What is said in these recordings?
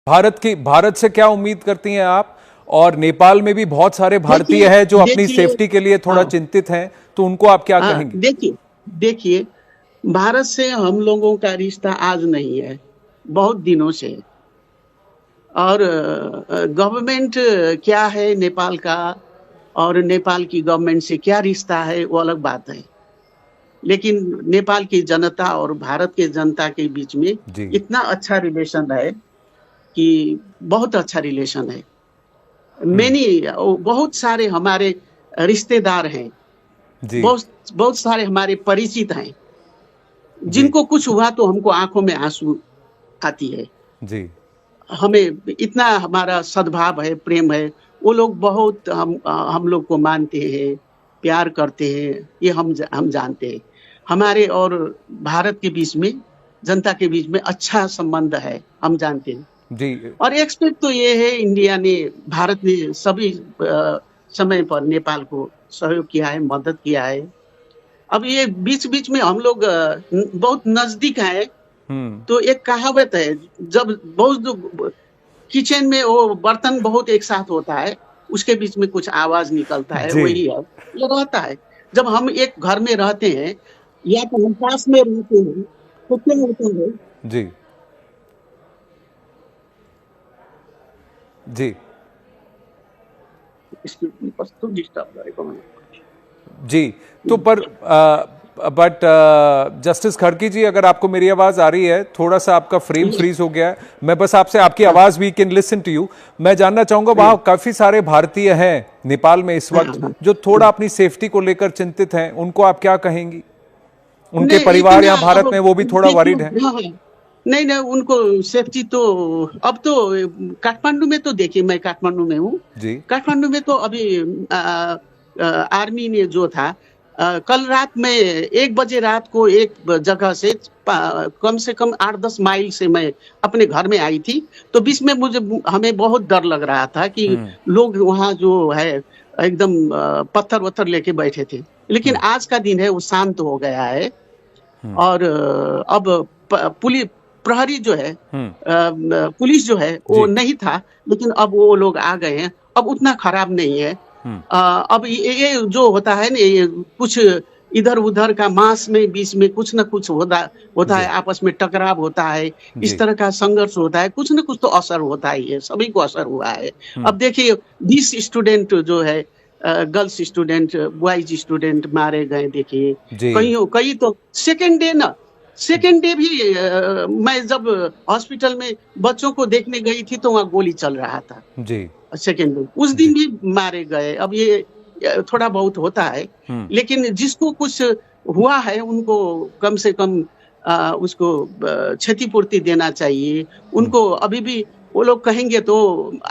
भारत से क्या उम्मीद करती हैं आप? और नेपाल में भी बहुत सारे भारतीय हैं जो अपनी सेफ्टी के लिए थोड़ा चिंतित हैं, तो उनको आप क्या कहेंगे? देखिए, भारत से हम लोगों का रिश्ता आज नहीं है, बहुत दिनों से। और गवर्नमेंट क्या है नेपाल का, और नेपाल की गवर्नमेंट से क्या रिश्ता है, वो अलग बात है। लेकिन नेपाल की जनता और भारत के जनता के बीच में इतना अच्छा रिलेशन है कि बहुत अच्छा रिलेशन है। बहुत सारे हमारे रिश्तेदार हैं, बहुत सारे हमारे परिचित हैं, जिनको कुछ हुआ तो हमको आंखों में आंसू आती है जी। हमें इतना हमारा सद्भाव है, प्रेम है, वो लोग बहुत हम लोग को मानते हैं, प्यार करते हैं, ये हम जानते हैं। हमारे और भारत के बीच में, जनता के बीच में अच्छा संबंध है, हम जानते हैं जी। और एक्सपेक्ट तो ये है, इंडिया ने, भारत ने सभी समय पर नेपाल को सहयोग किया है, मदद किया है। अब ये बीच बीच में हम लोग बहुत नजदीक हैं, तो एक कहावत है, जब बहुत किचन में वो बर्तन बहुत एक साथ होता है, उसके बीच में कुछ आवाज निकलता है, वही है, ये रहता है। जब हम एक घर में रहते हैं या तो हम पास में रहते हैं तो क्या होता है जी जी जी। तो पर बट जस्टिस खड़की जी, अगर आपको मेरी आवाज आ रही है, थोड़ा सा आपका फ्रेम फ्रीज हो गया है, मैं बस आपसे आपकी आवाज, we can listen to you, मैं जानना चाहूंगा, वहां काफी सारे भारतीय हैं नेपाल में इस वक्त जो थोड़ा अपनी सेफ्टी को लेकर चिंतित हैं, उनको आप क्या कहेंगी? उनके परिवार यहाँ भारत में, वो भी थोड़ा वरीड है। नहीं, उनको सेफ्टी तो अब तो काठमांडू में, तो देखिए मैं काठमांडू में हूँ जी। काठमांडू में तो अभी आर्मी ने जो था, कल रात में 1 बजे रात को एक जगह से कम से कम 8-10 माइल से मैं अपने घर में आई थी, तो बीच में हमें बहुत डर लग रहा था कि लोग वहाँ जो है एकदम पत्थर वत्थर लेके बैठे थे। लेकिन आज का दिन है, वो शांत हो गया है। और अब प्रहरी जो है, पुलिस जो है, वो नहीं था, लेकिन अब वो लोग आ गए हैं, अब उतना खराब नहीं है। अब ये जो होता है ना, ये कुछ इधर उधर का मास में बीच में कुछ न कुछ होता है, आपस में टकराव होता है, इस तरह का संघर्ष होता है, कुछ न कुछ तो असर होता ही है, सभी को असर हुआ है। अब देखिए 20 स्टूडेंट जो है, गर्ल्स स्टूडेंट, बॉयज स्टूडेंट मारे गए, देखिए कई तो सेकेंड डे भी मैं जब हॉस्पिटल में बच्चों को देखने गई थी तो वहाँ गोली चल रहा था जी। सेकेंड डे उस दिन भी मारे गए। अब ये थोड़ा बहुत होता है, लेकिन जिसको कुछ हुआ है उनको कम से कम उसको क्षतिपूर्ति देना चाहिए उनको। अभी भी वो लोग कहेंगे तो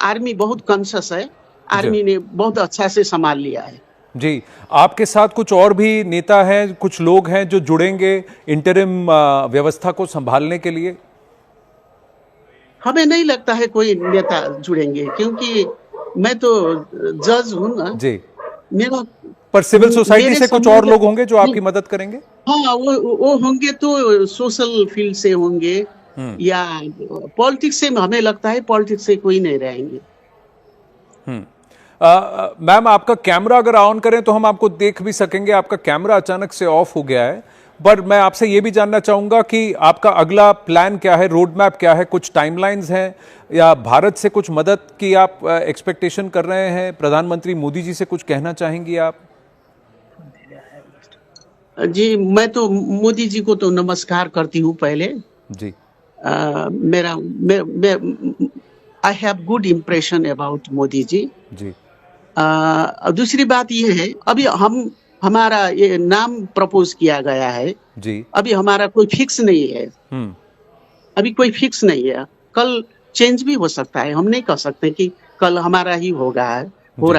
आर्मी बहुत कॉन्शियस है, आर्मी ने बहुत अच्छा से संभाल लिया है जी। आपके साथ कुछ और भी नेता हैं, कुछ लोग हैं जो जुड़ेंगे इंटरिम व्यवस्था को संभालने के लिए? हमें नहीं लगता है कोई नेता जुड़ेंगे, क्योंकि मैं तो जज हूँ ना जी। मेरा पर सिविल सोसाइटी से कुछ और लोग होंगे जो आपकी मदद करेंगे? हाँ, वो होंगे तो सोशल फील्ड से होंगे, या पॉलिटिक्स से, हमें लगता है पॉलिटिक्स से कोई नहीं रहेंगे। मैम, आपका कैमरा अगर ऑन करें तो हम आपको देख भी सकेंगे। आपका कैमरा अचानक से ऑफ हो गया है, पर मैं आपसे ये भी जानना चाहूंगा कि आपका अगला प्लान क्या है, रोड मैप क्या है, कुछ टाइमलाइंस हैं, या भारत से कुछ मदद की आप एक्सपेक्टेशन कर रहे हैं? प्रधानमंत्री मोदी जी से कुछ कहना चाहेंगी आप? जी, मैं तो मोदी जी को तो नमस्कार करती हूँ पहले जी। I have good impression about Modi ji ji. दूसरी बात ये है, अभी हमारा ये नाम प्रपोज किया गया है जी। अभी हमारा कोई फिक्स नहीं है, अभी कोई फिक्स नहीं है, कल चेंज भी हो सकता है। हम नहीं कह सकते कि कल हमारा ही हो रहा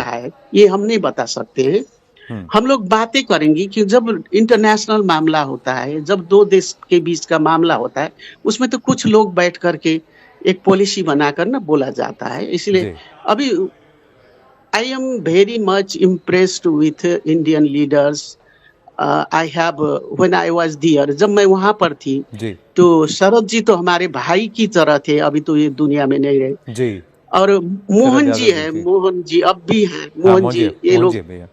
है, ये हम नहीं बता सकते हैं। हम लोग बातें करेंगे कि जब इंटरनेशनल मामला होता है, जब दो देश के बीच का मामला होता है, उसमें तो कुछ लोग बैठ करके एक पॉलिसी बनाकर ना बोला जाता है। इसलिए अभी I am very much impressed with Indian leaders, I have when I was there, जब मैं वहां पर थी जी तो शरद जी तो हमारे भाई की तरह थे, अभी तो ये दुनिया में नहीं रहे। जी। और शरद मोहन जी यादव जी है, जी। मोहन जी अब भी हैं, हाँ मोहन जी, ये मोहन लोग जी भैया।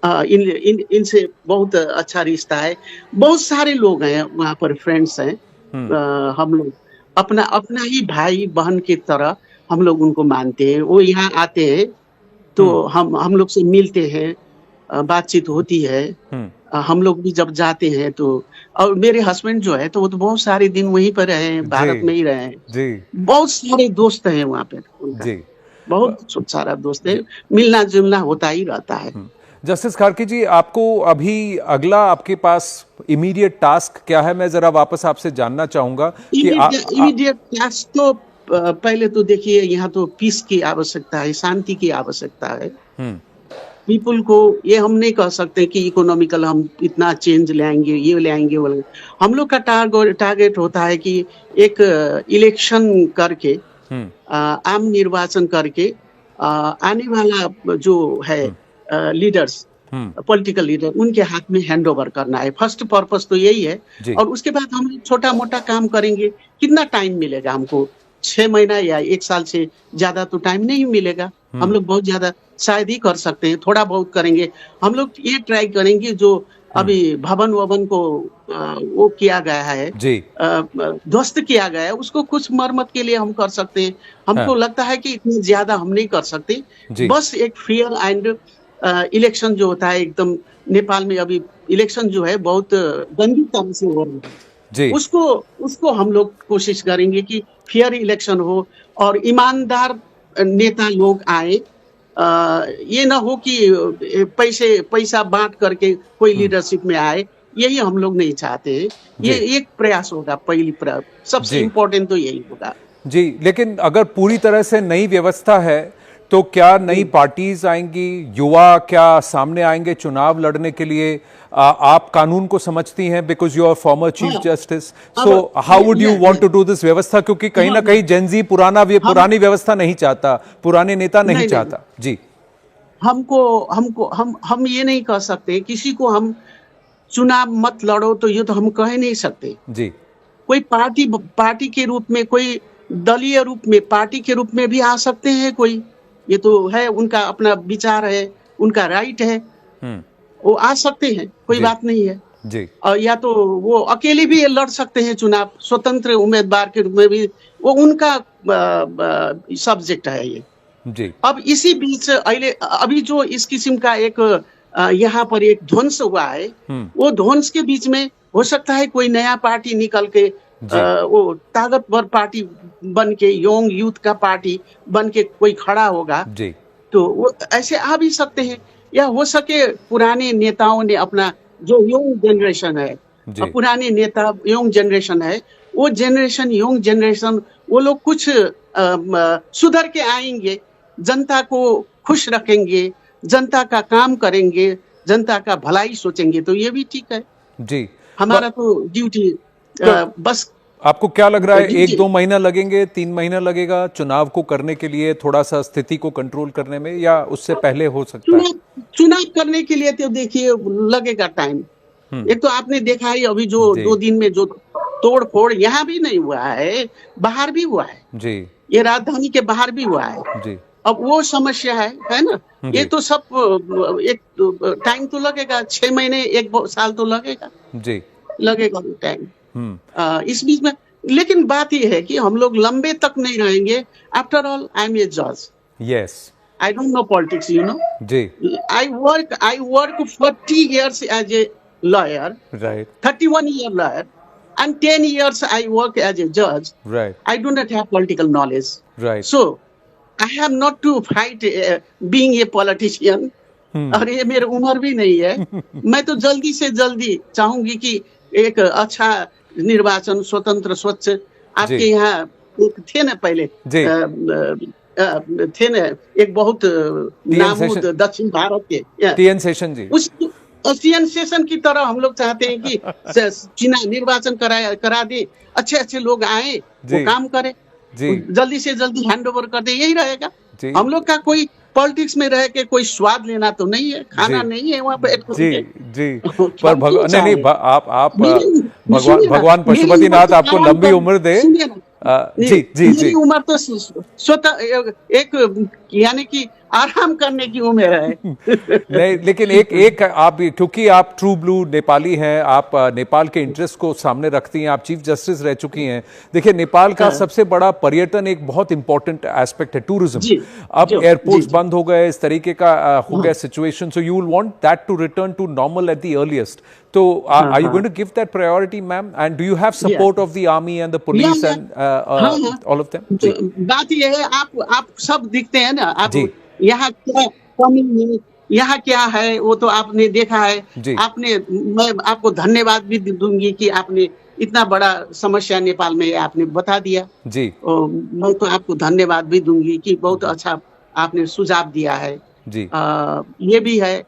इन इन इनसे बहुत अच्छा रिश्ता है। बहुत सारे लोग हैं वहाँ पर, फ्रेंड्स हैं। हम्म हम लोग अपना अपना ही भाई बहन की तरह हम लोग उनको मानते हैं। वो यहाँ आते हैं तो हम्म हम लोग से मिलते हैं, बातचीत होती है। हम्म। हम लोग भी जब जाते हैं तो, और मेरे हस्बैंड जो है तो वो तो बहुत सारे दिन वहीं पर रहे हैं, जी भारत में ही रहे हैं। जी बहुत सारे दोस्त हैं वहाँ पे उनका, जी बहुत सारा दोस्त है, जी। मिलना जुलना होता ही रहता है। जस्टिस खारकी जी, आपको अभी अगला आपके पास इमीडिएट टास्क क्या है, मैं जरा वापस आपसे जानना चाहूंगा कि इमीडिएट टास्क तो पहले तो देखिए, यहाँ तो पीस की आवश्यकता है, शांति की आवश्यकता है। हम्म पीपुल को ये हम नहीं कह सकते कि इकोनॉमिकल हम इतना चेंज लाएंगे, ये लाएंगे वो लाएंगे। हम लोग का टारगेट होता है कि एक इलेक्शन करके, हम्म आम निर्वाचन करके, आने वाला जो है लीडर्स, हम्म। पॉलिटिकल लीडर, उनके हाथ में हैंड ओवर करना है। फर्स्ट पर्पस तो यही है। जी और उसके बाद हम लोग छोटा मोटा काम करेंगे। कितना टाइम मिलेगा हमको? 6 महीना या 1 साल से ज्यादा तो टाइम नहीं मिलेगा। हम लोग बहुत ज्यादा शायद ही कर सकते हैं, थोड़ा बहुत करेंगे। हम लोग ये ट्राई करेंगे जो अभी भवन ववन को वो किया गया है, जी ध्वस्त किया गया है, उसको कुछ मरम्मत के लिए हम कर सकते हैं। हाँ हमको लगता है कि इतनी ज्यादा हम नहीं कर सकते। जी बस एक फेयर एंड इलेक्शन जो होता है, एकदम नेपाल में अभी इलेक्शन जो है बहुत गंदी तरह से हो रहा है। जी उसको उसको हम लोग कोशिश करेंगे कि फेयर इलेक्शन हो और ईमानदार नेता लोग आए। ये ना हो कि पैसा बांट करके कोई लीडरशिप में आए, यही हम लोग नहीं चाहते हैं। ये जी एक प्रयास होगा, सबसे जी इम्पोर्टेंट तो यही होगा। जी। लेकिन अगर पूरी तरह से नई व्यवस्था है तो क्या नई पार्टीज आएंगी, युवा क्या सामने आएंगे चुनाव लड़ने के लिए? आप कानून को समझती हैं, because you are former chief justice, so how would you want to do this व्यवस्था? क्योंकि कहीं ना कहीं जेनजी पुरानी व्यवस्था नहीं चाहता, पुराने नेता नहीं चाहता। जी हमको हमको हम ये नहीं कह सकते किसी को हम चुनाव मत लड़ो, तो ये तो हम कह नहीं सकते। जी कोई पार्टी के रूप में, कोई दलीय रूप में, पार्टी के रूप में भी आ सकते हैं कोई। ये तो है, उनका अपना विचार है, उनका राइट है, वो आ सकते हैं, कोई बात नहीं है। जी और या तो वो अकेले भी लड़ सकते हैं चुनाव, स्वतंत्र उम्मीदवार के रूप में भी, वो उनका सब्जेक्ट है ये। जी अब इसी बीच अभी जो इस किस्म का एक यहाँ पर एक ध्वंस हुआ है, वो ध्वंस के बीच में हो सकता है कोई नया पार्टी निकल के, वो ताकतवर पार्टी बन के, यंग यूथ का पार्टी बन के कोई खड़ा होगा। जी तो वो ऐसे आ भी सकते हैं, या हो सके पुराने नेताओं ने अपना जो यंग जनरेशन है, पुराने नेता यंग जनरेशन है, वो जनरेशन, यंग जनरेशन, वो लोग कुछ सुधर के आएंगे, जनता को खुश रखेंगे, जनता का काम करेंगे, जनता का भलाई सोचेंगे, तो ये भी ठीक है। जी हमारा तो ड्यूटी बस। आपको क्या लग रहा है, 1-2 महीना लगेंगे, 3 महीना लगेगा चुनाव को करने के लिए, थोड़ा सा स्थिति को कंट्रोल करने में, या उससे पहले हो सकता है? चुनाव करने के लिए तो देखिए लगेगा टाइम। एक तो आपने देखा है अभी जो 2 दिन में जो तोड़ फोड़ यहाँ भी नहीं हुआ है, बाहर भी हुआ है जी, ये राजधानी के बाहर भी हुआ है जी। अब वो समस्या है ना। ये तो सब एक टाइम तो लगेगा, 6 महीने 1 साल तो लगेगा जी, लगेगा टाइम। इस बीच में लेकिन बात ये है कि हम लोग लंबे तक नहीं रहेंगे। After all I am a जज, yes, I don't know politics, you know. जी, I work 40 years as a lawyer, right, 31 year lawyer, and 10 years I work as a judge. Right, I do not have political knowledge. Right, So I have not to fight being a politician. और ये मेरी उम्र भी नहीं है। मैं तो जल्दी से जल्दी चाहूंगी कि एक अच्छा निर्वाचन, स्वतंत्र, स्वच्छ। आपके यहाँ एक थे ना पहले, थे ना एक बहुत नामूद दक्षिण भारत के टीएन शेषन जी, उस टीएन शेषन की तरह हम लोग चाहते हैं कि चुनाव निर्वाचन करा दे, अच्छे अच्छे लोग आए, वो काम करे, जल्दी से जल्दी हैंड ओवर कर दे, यही रहेगा। हम लोग का कोई पॉलिटिक्स में रह के कोई स्वाद लेना तो नहीं है, खाना नहीं है वहाँ पे। जी जी, पर भगवान नहीं, आप भगवान पशुपतिनाथ आपको लंबी उम्र दे। जी जी जी, मेरी उम्र तो स्वतः एक यानी कि आराम करने की उम्र है। नहीं, लेकिन एक आप, क्योंकि आप ट्रू ब्लू नेपाली हैं, आप नेपाल के इंटरेस्ट को सामने रखती हैं, आप चीफ जस्टिस रह चुकी हैं। देखिए, नेपाल का सबसे बड़ा पर्यटन एक बहुत इंपॉर्टेंट एस्पेक्ट है, टूरिज्म। अब एयरपोर्ट्स बंद हो गए, इस तरीके का हो गया situation, so you will want that to return to normal at the earliest. तो are you going to give that priority, ma'am? And do you have support of the army and the police and all of them? बात ये है, आप सब दिखते हैं ना, आप यहाँ क्या कमी है, यहाँ क्या है, वो तो आपने देखा है। आपने, मैं आपको धन्यवाद भी दूंगी कि आपने इतना बड़ा समस्या नेपाल में आपने बता दिया जी। मैं तो आपको धन्यवाद भी दूंगी कि बहुत अच्छा आपने सुझाव दिया है जी। ये भी है,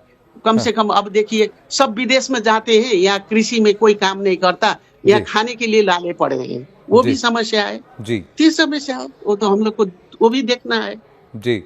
कम से कम अब देखिए सब विदेश में जाते हैं, यहाँ कृषि में कोई काम नहीं करता, यहाँ खाने के लिए लाले पड़े हैं, वो भी समस्या है जी। समस्या है, वो तो हम लोग को वो भी देखना है जी।